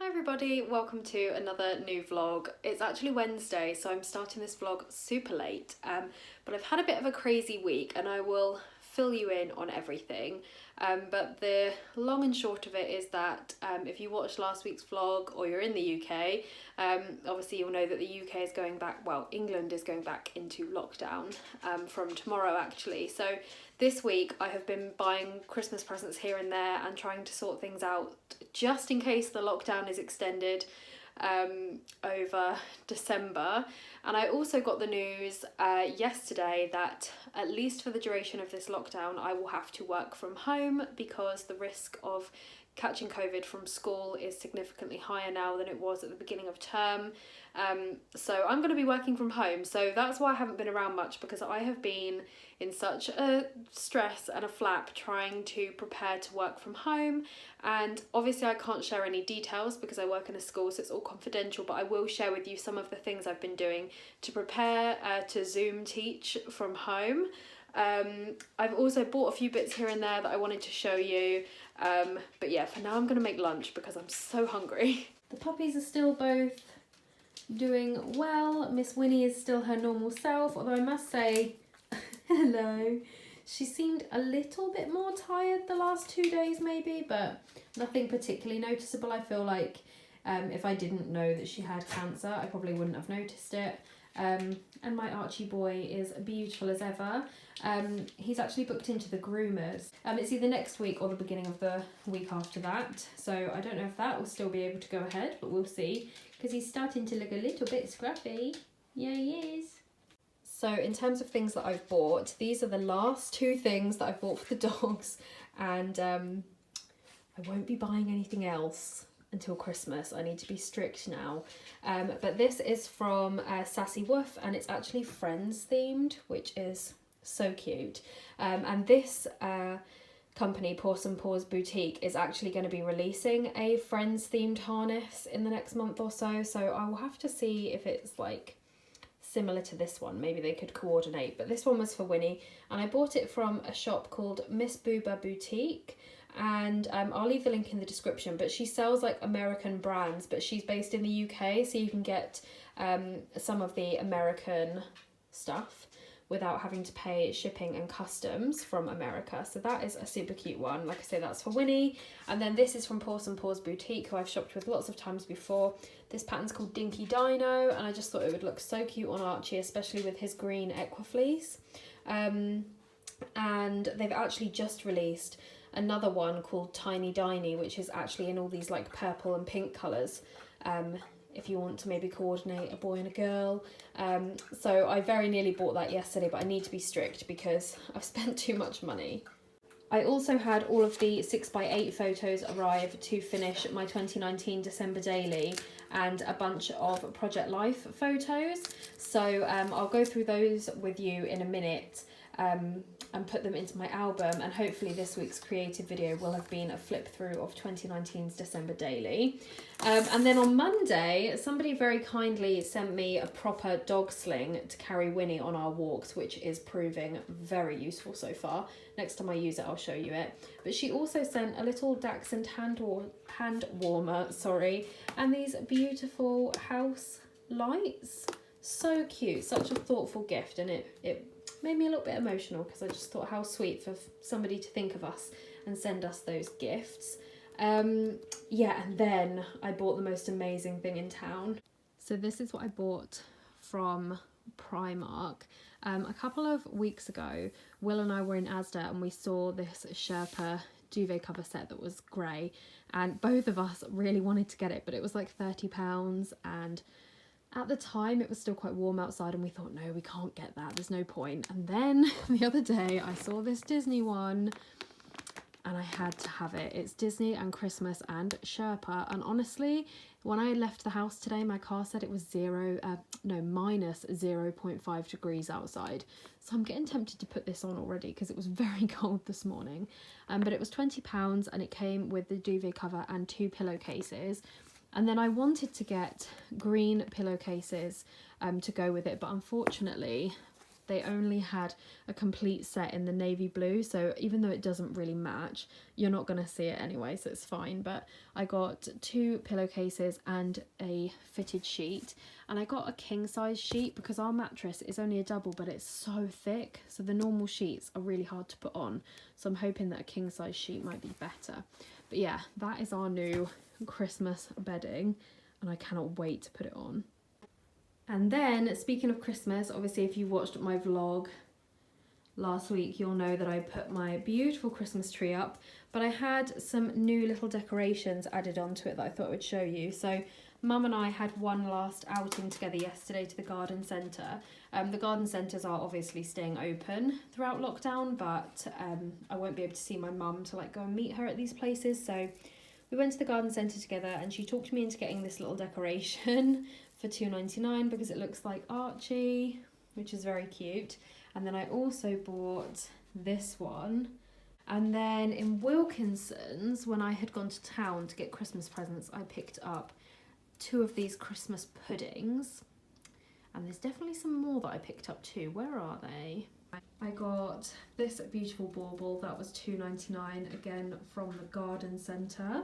everybody, welcome to another new vlog. It's actually Wednesday, so I'm starting this vlog super late, but I've had a bit of a crazy week and I will fill you in on everything. But the long and short of it is that if you watched last week's vlog or you're in the UK, obviously you'll know that the UK is going back, well, England is going back into lockdown from tomorrow actually. So this week I have been buying Christmas presents here and there and trying to sort things out just in case the lockdown is extended over December. And I also got the news yesterday that at least for the duration of this lockdown I will have to work from home because the risk of catching COVID from school is significantly higher now than it was at the beginning of term. So I'm going to be working from home, so that's why I haven't been around much, because I have been in such a stress and a flap trying to prepare to work from home. And obviously I can't share any details because I work in a school, so it's all confidential, but I will share with you some of the things I've been doing to prepare to Zoom teach from home. I've also bought a few bits here and there that I wanted to show you, but yeah, for now I'm going to make lunch because I'm so hungry. The puppies are still both doing well. Miss Winnie is still her normal self, although I must say, hello, she seemed a little bit more tired the last 2 days maybe, but nothing particularly noticeable. I feel like if I didn't know that she had cancer, I probably wouldn't have noticed it. And my Archie boy is beautiful as ever. He's actually booked into the groomers. It's either next week or the beginning of the week after that, so I don't know if that will still be able to go ahead, but we'll see, because he's starting to look a little bit scruffy. Yeah, he is. So in terms of things that I've bought, these are the last two things that I've bought for the dogs, and I won't be buying anything else until Christmas. I need to be strict now. But this is from Sassy Woof, and it's actually Friends themed, which is so cute. And this company, Paws and Paws Boutique, is actually going to be releasing a Friends themed harness in the next month or so. So I will have to see if it's like similar to this one. Maybe they could coordinate. But this one was for Winnie, and I bought it from a shop called Miss Booba Boutique. And I'll leave the link in the description, but she sells like American brands, but she's based in the UK, so you can get some of the American stuff without having to pay shipping and customs from America. So that is a super cute one. Like I say, that's for Winnie. And then this is from Paws and Paws Boutique, who I've shopped with lots of times before. This pattern's called Dinky Dino, and I just thought it would look so cute on Archie, especially with his green Equifleece. And they've actually just released another one called Tiny Diny, which is actually in all these like purple and pink colours, if you want to maybe coordinate a boy and a girl. So I very nearly bought that yesterday, but I need to be strict because I've spent too much money. I also had all of the 6x8 photos arrive to finish my 2019 December daily, and a bunch of Project Life photos. So I'll go through those with you in a minute. And put them into my album, and hopefully this week's creative video will have been a flip through of 2019's December daily. And then on Monday, somebody very kindly sent me a proper dog sling to carry Winnie on our walks, which is proving very useful so far. Next time I use it, I'll show you it. But she also sent a little Dachshund hand warmer, and these beautiful house lights. So cute, such a thoughtful gift, and it made me a little bit emotional because I just thought how sweet for somebody to think of us and send us those gifts. Yeah, and then I bought the most amazing thing in town. So this is what I bought from Primark. A couple of weeks ago, Will and I were in Asda and we saw this Sherpa duvet cover set that was grey, and both of us really wanted to get it, but it was like £30, and at the time it was still quite warm outside and we thought, no, we can't get that, there's no point. And then the other day I saw this Disney one and I had to have it. It's Disney and Christmas and Sherpa, and honestly, when I left the house today, my car said it was minus 0.5 degrees outside. So I'm getting tempted to put this on already because it was very cold this morning. But it was £20 and it came with the duvet cover and 2 pillowcases. And then I wanted to get green pillowcases to go with it, but unfortunately they only had a complete set in the navy blue, so even though it doesn't really match, you're not going to see it anyway, so it's fine. But I got 2 pillowcases and a fitted sheet, and I got a king size sheet because our mattress is only a double, but it's so thick, so the normal sheets are really hard to put on, so I'm hoping that a king size sheet might be better. But yeah, that is our new Christmas bedding, and I cannot wait to put it on. And then, speaking of Christmas, obviously if you watched my vlog last week, you'll know that I put my beautiful Christmas tree up, but I had some new little decorations added onto it that I thought I would show you. So Mum and I had one last outing together yesterday to the garden centre. The garden centres are obviously staying open throughout lockdown, but I won't be able to see my mum to like go and meet her at these places. So we went to the garden centre together, and she talked me into getting this little decoration for £2.99 because it looks like Archie, which is very cute. And then I also bought this one. And then in Wilkinson's, when I had gone to town to get Christmas presents, I picked up 2 of these Christmas puddings. And there's definitely some more that I picked up too. Where are they? I got this beautiful bauble, that was £2.99, again from the garden centre.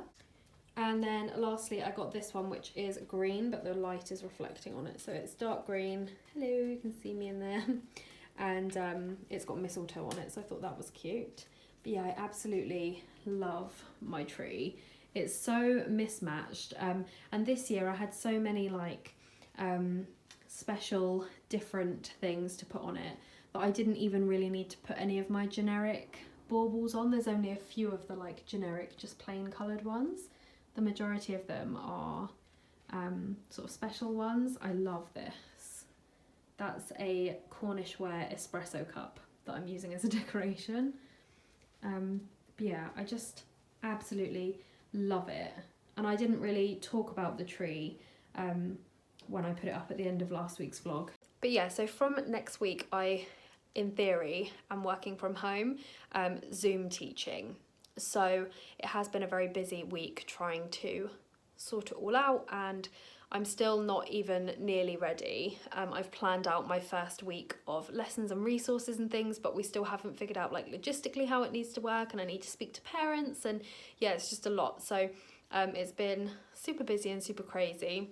And then lastly I got this one, which is green, but the light is reflecting on it, so it's dark green. Hello, you can see me in there. And it's got mistletoe on it, so I thought that was cute. But yeah, I absolutely love my tree. It's so mismatched, and this year I had so many like special different things to put on it that I didn't even really need to put any of my generic baubles on. There's only a few of the like generic, just plain coloured ones. The majority of them are sort of special ones. I love this. That's a Cornish ware espresso cup that I'm using as a decoration. But yeah, I just absolutely love it. And I didn't really talk about the tree when I put it up at the end of last week's vlog. But yeah, so from next week, I, in theory, am working from home, Zoom teaching. So it has been a very busy week trying to sort it all out, and I'm still not even nearly ready. I've planned out my first week of lessons and resources and things, but we still haven't figured out like logistically how it needs to work, and I need to speak to parents, and yeah, it's just a lot. So it's been super busy and super crazy,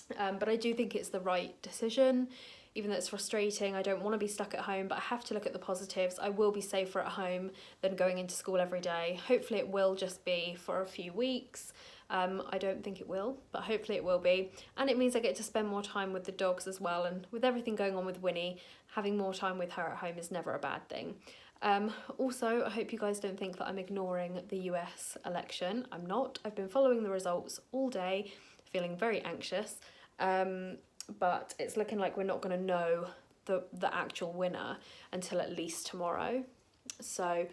but I do think it's the right decision. Even though it's frustrating, I don't want to be stuck at home, but I have to look at the positives. I will be safer at home than going into school every day. Hopefully it will just be for a few weeks. I don't think it will, but hopefully it will be. And it means I get to spend more time with the dogs as well. And with everything going on with Winnie, having more time with her at home is never a bad thing. Also, I hope you guys don't think that I'm ignoring the US election. I'm not. I've been following the results all day, feeling very anxious. But it's looking like we're not going to know the actual winner until at least tomorrow. So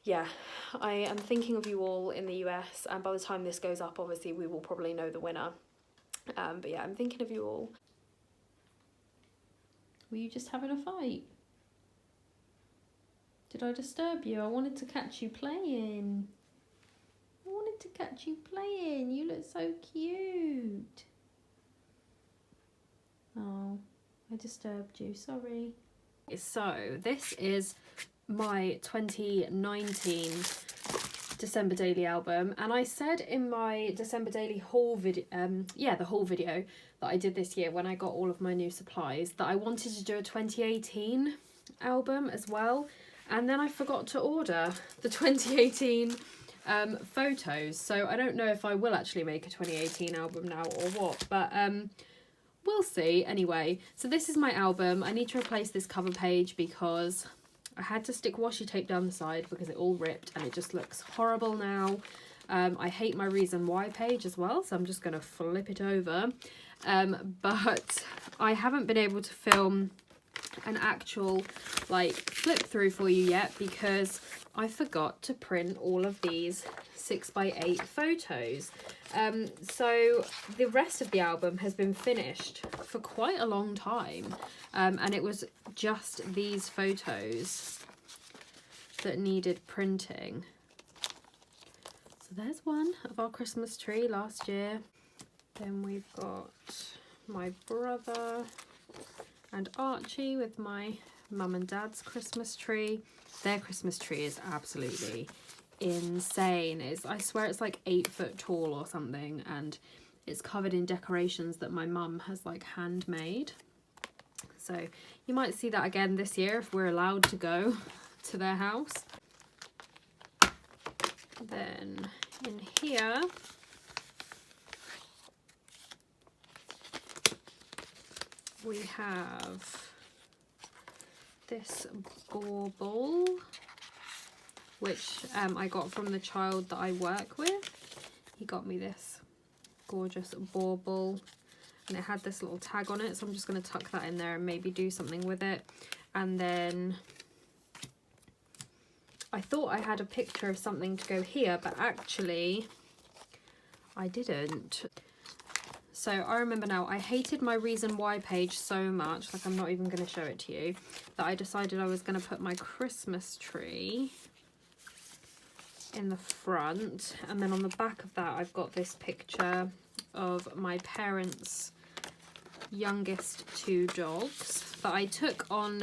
yeah, I am thinking of you all in the US, and by the time this goes up, obviously we will probably know the winner. But yeah, I'm thinking of you all. Were you just having a fight? Did I disturb you? I wanted to catch you playing. I wanted to catch you playing. You look so cute. Oh, I disturbed you, sorry. So this is my 2019 December daily album, and I said in my December daily haul video, the haul video that I did this year when I got all of my new supplies, that I wanted to do a 2018 album as well, and then I forgot to order the 2018 photos, so I don't know if I will actually make a 2018 album now or what, but we'll see. Anyway, so this is my album. I need to replace this cover page because I had to stick washi tape down the side because it all ripped and it just looks horrible now. I hate my reason why page as well, so I'm just going to flip it over. But I haven't been able to film an actual like flip through for you yet because I forgot to print all of these 6x8 photos. So the rest of the album has been finished for quite a long time, and it was just these photos that needed printing. So there's one of our Christmas tree last year. Then we've got my brother And Archie with my mum and dad's Christmas tree. Their Christmas tree is absolutely insane. I swear it's like 8 foot tall or something, and it's covered in decorations that my mum has like handmade. So you might see that again this year if we're allowed to go to their house. Then in here we have this bauble, which I got from the child that I work with. He got me this gorgeous bauble, and it had this little tag on it, so I'm just going to tuck that in there and maybe do something with it. And then I thought I had a picture of something to go here, but actually I didn't. So I remember now, I hated my reason why page so much, like I'm not even going to show it to you, that I decided I was going to put my Christmas tree in the front, and then on the back of that I've got this picture of my parents' youngest 2 dogs that I took on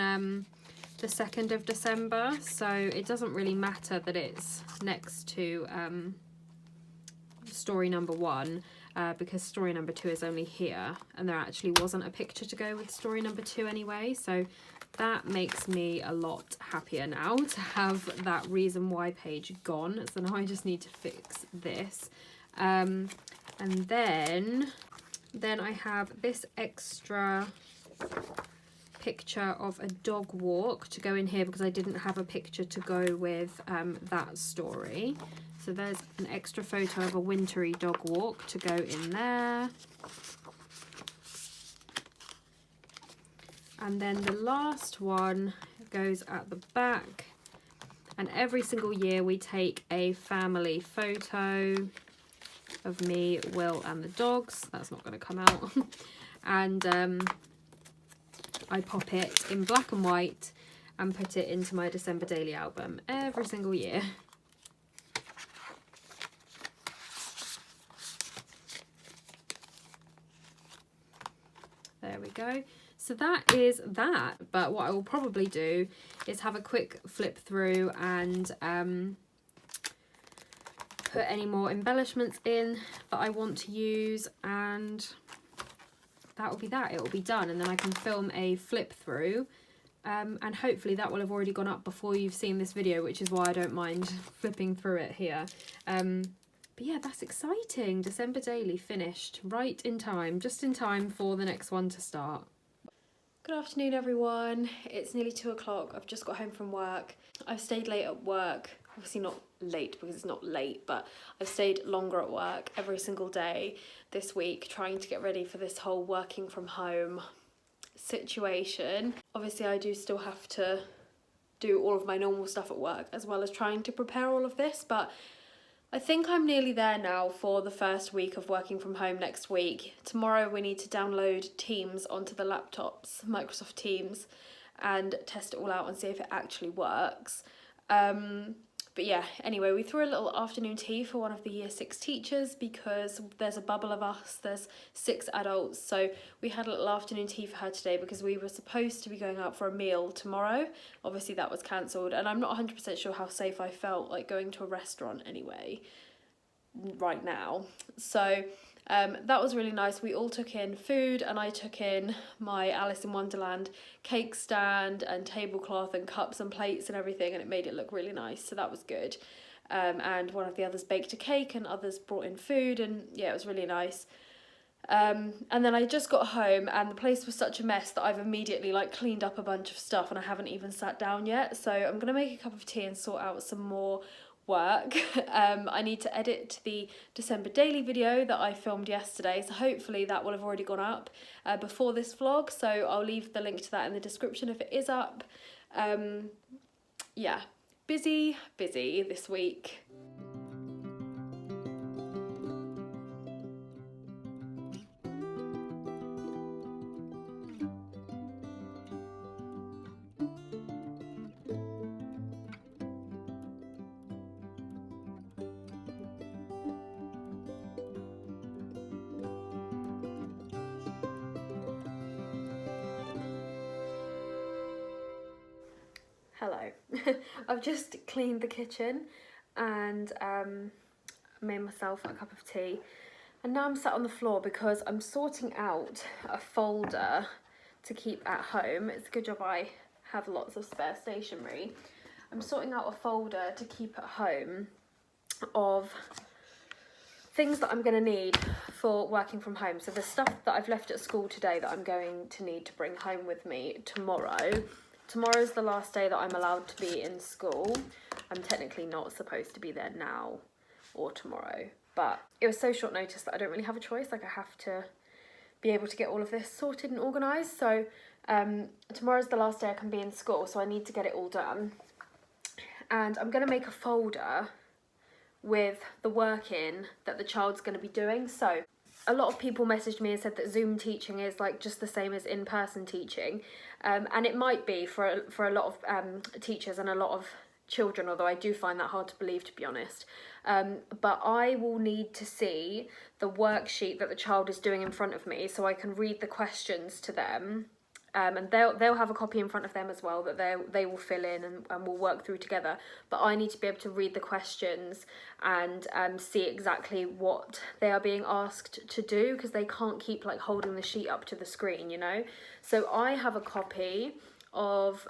the 2nd of December, so it doesn't really matter that it's next to story number 1. Because story number 2 is only here, and there actually wasn't a picture to go with story number 2 anyway, so that makes me a lot happier now to have that reason why page gone. So now I just need to fix this, and then I have this extra picture of a dog walk to go in here because I didn't have a picture to go with that story. So there's an extra photo of a wintry dog walk to go in there. And then the last one goes at the back. And every single year we take a family photo of me, Will and the dogs. That's not going to come out. And I pop it in black and white and put it into my December daily album every single year. There we go. So that is that, but what I will probably do is have a quick flip through and put any more embellishments in that I want to use, and that will be that. It will be done, and then I can film a flip through, and hopefully that will have already gone up before you've seen this video, which is why I don't mind flipping through it here. But yeah, that's exciting. December daily finished right in time, just in time for the next one to start. Good afternoon, everyone. It's nearly 2 o'clock. I've just got home from work. I've stayed late at work. Obviously not late because it's not late, but I've stayed longer at work every single day this week trying to get ready for this whole working from home situation. Obviously I do still have to do all of my normal stuff at work as well as trying to prepare all of this, but I think I'm nearly there now for the first week of working from home next week. Tomorrow we need to download Teams onto the laptops, Microsoft Teams, and test it all out and see if it actually works. But yeah, anyway, we threw a little afternoon tea for one of the year 6 teachers because there's a bubble of us, there's 6 adults, so we had a little afternoon tea for her today because we were supposed to be going out for a meal tomorrow. Obviously that was cancelled, and I'm not 100% sure how safe I felt like going to a restaurant anyway right now. So that was really nice. We all took in food, and I took in my Alice in Wonderland cake stand and tablecloth and cups and plates and everything, and it made it look really nice, so that was good. And one of the others baked a cake and others brought in food, and yeah, it was really nice. And then I just got home and the place was such a mess that I've immediately like cleaned up a bunch of stuff and I haven't even sat down yet, so I'm gonna make a cup of tea and sort out some more work. I need to edit the December daily video that I filmed yesterday, so hopefully that will have already gone up before this vlog, so I'll leave the link to that in the description if it is up. Yeah, busy this week. Hello. I've just cleaned the kitchen and made myself a cup of tea, and now I'm sat on the floor because I'm sorting out a folder to keep at home. It's a good job I have lots of spare stationery. I'm sorting out a folder to keep at home of things that I'm going to need for working from home. So the stuff that I've left at school today that I'm going to need to bring home with me tomorrow. Tomorrow's the last day that I'm allowed to be in school. I'm technically not supposed to be there now or tomorrow, but it was so short notice that I don't really have a choice. Like, I have to be able to get all of this sorted and organised. So tomorrow's the last day I can be in school, so I need to get it all done. And I'm going to make a folder with the work in that the child's going to be doing. So a lot of people messaged me and said that Zoom teaching is like just the same as in-person teaching, and it might be for a lot of teachers and a lot of children, although I do find that hard to believe, to be honest. But I will need to see the worksheet that the child is doing in front of me so I can read the questions to them. And they'll have a copy in front of them as well that they will fill in and we'll work through together. But I need to be able to read the questions and see exactly what they are being asked to do, because they can't keep like holding the sheet up to the screen, you know. So I have a copy of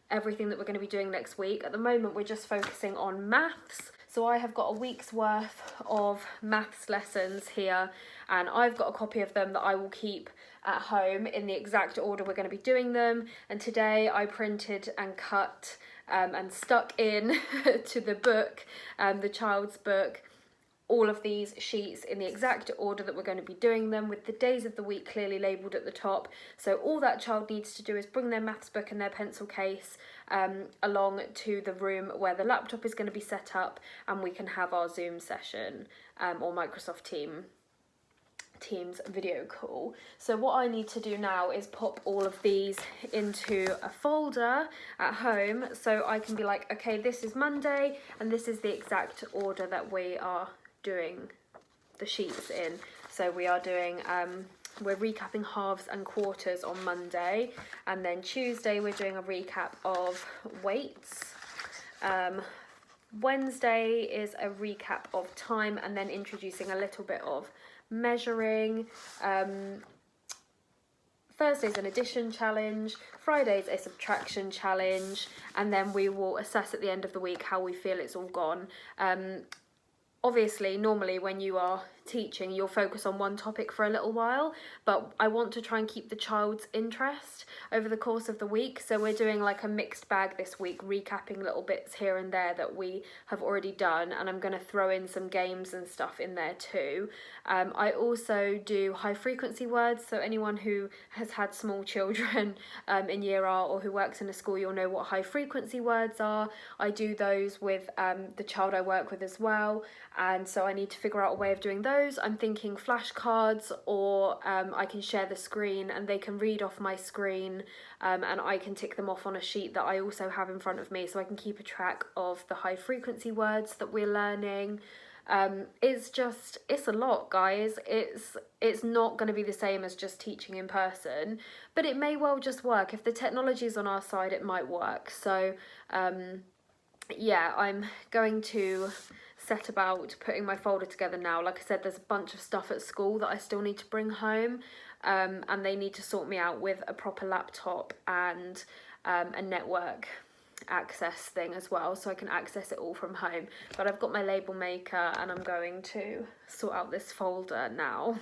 everything that we're going to be doing next week. At the moment, we're just focusing on maths. So I have got a week's worth of maths lessons here, and I've got a copy of them that I will keep at home in the exact order we're going to be doing them. And today I printed and cut and stuck in to the book, the child's book, all of these sheets in the exact order that we're going to be doing them, with the days of the week clearly labelled at the top. So all that child needs to do is bring their maths book and their pencil case along to the room where the laptop is going to be set up, and we can have our Zoom session or Microsoft Teams video call. So what I need to do now is pop all of these into a folder at home so I can be like, okay, this is Monday and this is the exact order that we are doing the sheets in. So we are doing we're recapping halves and quarters on Monday, and then Tuesday we're doing a recap of weights. Wednesday is a recap of time and then introducing a little bit of measuring. Thursday's an addition challenge, Friday's a subtraction challenge, and then we will assess at the end of the week how we feel it's all gone. Obviously, normally when you are teaching, you'll focus on one topic for a little while, but I want to try and keep the child's interest over the course of the week. So we're doing like a mixed bag this week, recapping little bits here and there that we have already done, and I'm going to throw in some games and stuff in there too. I also do high frequency words, so anyone who has had small children in year R or who works in a school, you'll know what high frequency words are. I do those with the child I work with as well, and so I need to figure out a way of doing those. I'm thinking flashcards, or I can share the screen and they can read off my screen, and I can tick them off on a sheet that I also have in front of me, so I can keep a track of the high frequency words that we're learning. It's a lot, guys. It's not going to be the same as just teaching in person, but it may well just work. If the technology's on our side, it might work. So yeah, I'm going to set about putting my folder together now. Like I said, there's a bunch of stuff at school that I still need to bring home, and they need to sort me out with a proper laptop and a network access thing as well, so I can access it all from home. But I've got my label maker and I'm going to sort out this folder now.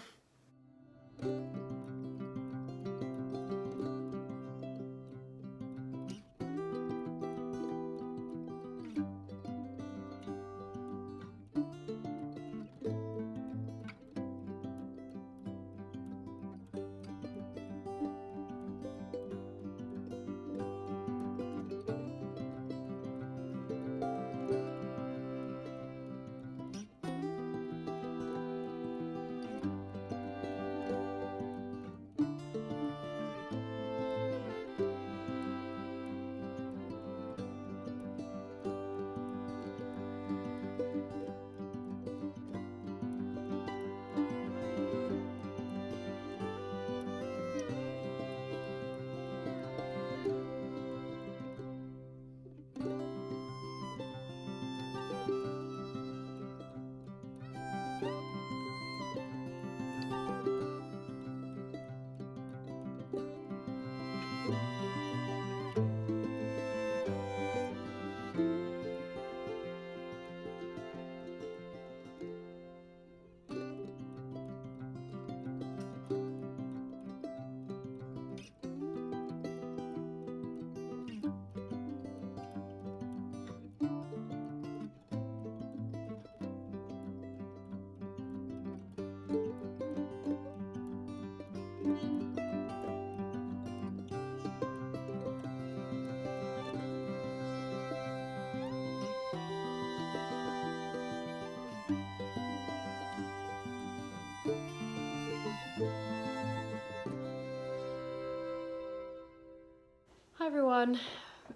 everyone.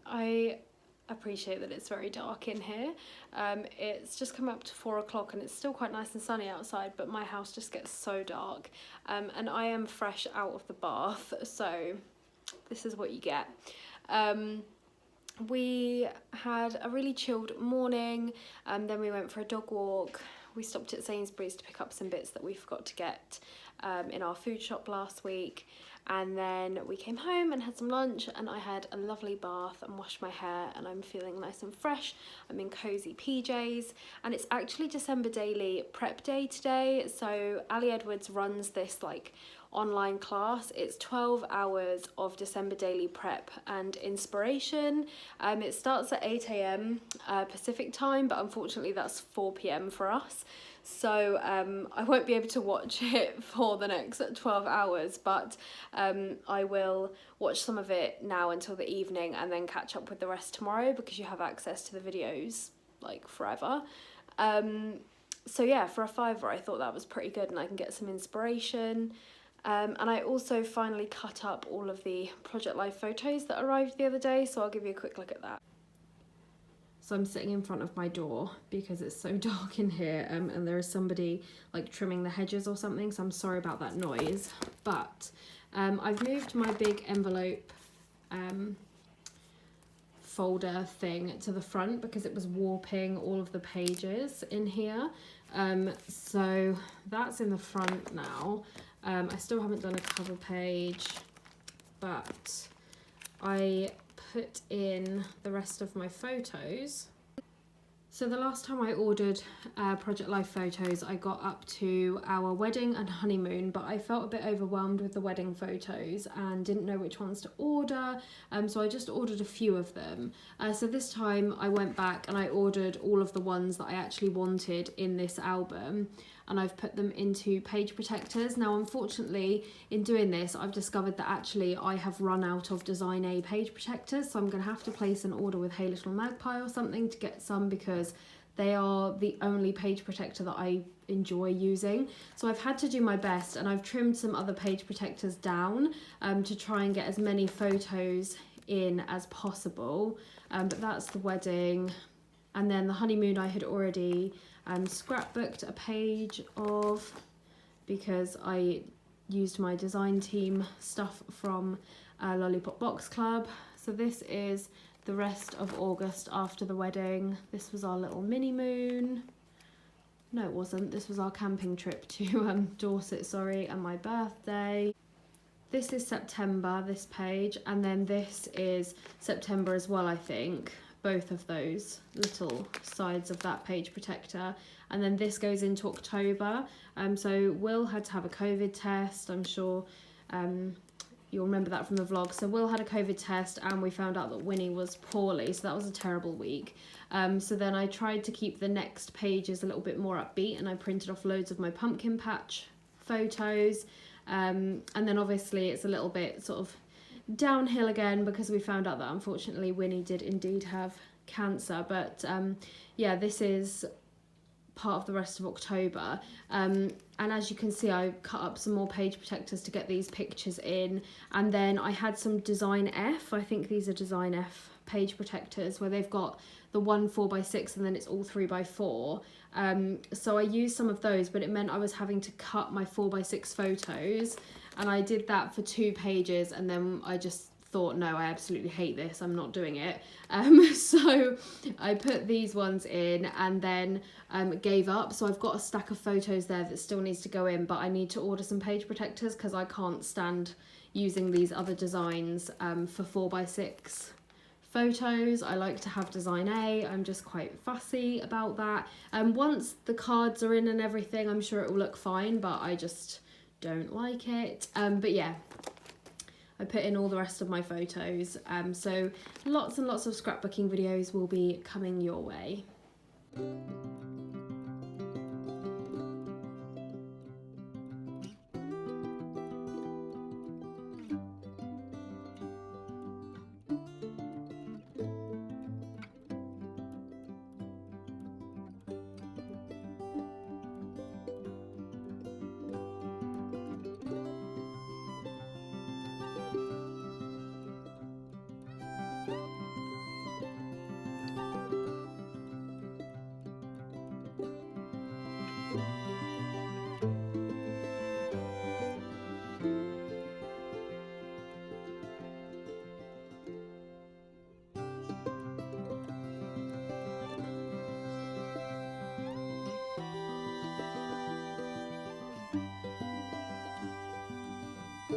I appreciate that it's very dark in here. It's just come up to 4 o'clock and it's still quite nice and sunny outside, but my house just gets so dark. And I am fresh out of the bath, so this is what you get. We had a really chilled morning, then we went for a dog walk. We stopped at Sainsbury's to pick up some bits that we forgot to get in our food shop last week. And then we came home and had some lunch, and I had a lovely bath and washed my hair, and I'm feeling nice and fresh. I'm in cozy PJs, and it's actually December Daily prep day today. So Ali Edwards runs this like online class. It's 12 hours of December Daily prep and inspiration. It starts at 8 a.m. Pacific time, but unfortunately that's 4 p.m. for us. So I won't be able to watch it for the next 12 hours, but I will watch some of it now until the evening and then catch up with the rest tomorrow, because you have access to the videos like forever. So yeah, for a £5 I thought that was pretty good, and I can get some inspiration. And I also finally cut up all of the Project Life photos that arrived the other day, so I'll give you a quick look at that. So I'm sitting in front of my door because it's so dark in here, and there is somebody like trimming the hedges or something, so I'm sorry about that noise. But I've moved my big envelope folder thing to the front because it was warping all of the pages in here. So that's in the front now. I still haven't done a cover page, but I put in the rest of my photos. So the last time I ordered Project Life photos, I got up to our wedding and honeymoon, but I felt a bit overwhelmed with the wedding photos and didn't know which ones to order, so I just ordered a few of them. So this time I went back and I ordered all of the ones that I actually wanted in this album, and I've put them into page protectors. Now, unfortunately, in doing this, I've discovered that actually I have run out of Design A page protectors, so I'm going to have to place an order with Hey Little Magpie or something to get some, because they are the only page protector that I enjoy using. So I've had to do my best, and I've trimmed some other page protectors down to try and get as many photos in as possible. But that's the wedding. And then the honeymoon I had already scrapbooked a page of, because I used my design team stuff from Lollipop Box Club. So this is the rest of August after the wedding. This was our little mini moon. No, it wasn't. This was our camping trip to Dorset, sorry, and my birthday. This is September, this page, and then this is September as well, I think. Both of those little sides of that page protector. And then this goes into October. So Will had to have a COVID test. I'm sure you'll remember that from the vlog. So Will had a COVID test, and we found out that Winnie was poorly, so that was a terrible week. So then I tried to keep the next pages a little bit more upbeat, and I printed off loads of my pumpkin patch photos. And then obviously it's a little bit sort of downhill again, because we found out that unfortunately Winnie did indeed have cancer. But yeah, this is part of the rest of October, and as you can see, I cut up some more page protectors to get these pictures in. And then I had some Design F, I think these are Design F page protectors, where they've got the one 4x6 and then it's all 3x4. So I used some of those, but it meant I was having to cut my 4x6 photos, and I did that for 2 pages, and then I just thought, no, I absolutely hate this, I'm not doing it. So I put these ones in, and then gave up. So I've got a stack of photos there that still needs to go in, but I need to order some page protectors because I can't stand using these other designs for 4x6 photos. I like to have Design A. I'm just quite fussy about that. Once the cards are in and everything, I'm sure it will look fine, but I just don't like it. But yeah, I put in all the rest of my photos. So lots and lots of scrapbooking videos will be coming your way. Hi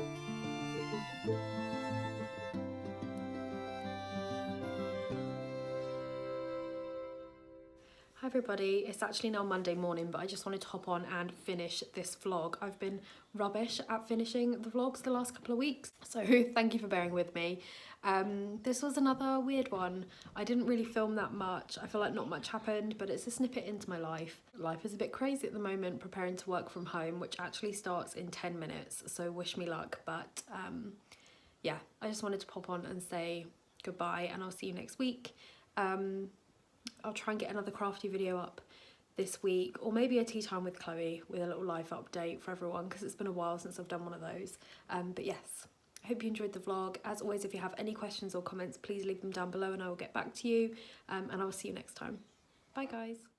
everybody, it's actually now Monday morning, but I just wanted to hop on and finish this vlog. I've been rubbish at finishing the vlogs the last couple of weeks, so thank you for bearing with me. This was another weird one. I didn't really film that much. I feel like not much happened, but it's a snippet into my life. Life is a bit crazy at the moment, preparing to work from home, which actually starts in 10 minutes, so wish me luck. But yeah, I just wanted to pop on and say goodbye, and I'll see you next week. I'll try and get another crafty video up this week, or maybe a tea time with Chloe with a little life update for everyone, because it's been a while since I've done one of those. But yes, I hope you enjoyed the vlog. As always, if you have any questions or comments, please leave them down below and I will get back to you, and I will see you next time. Bye guys.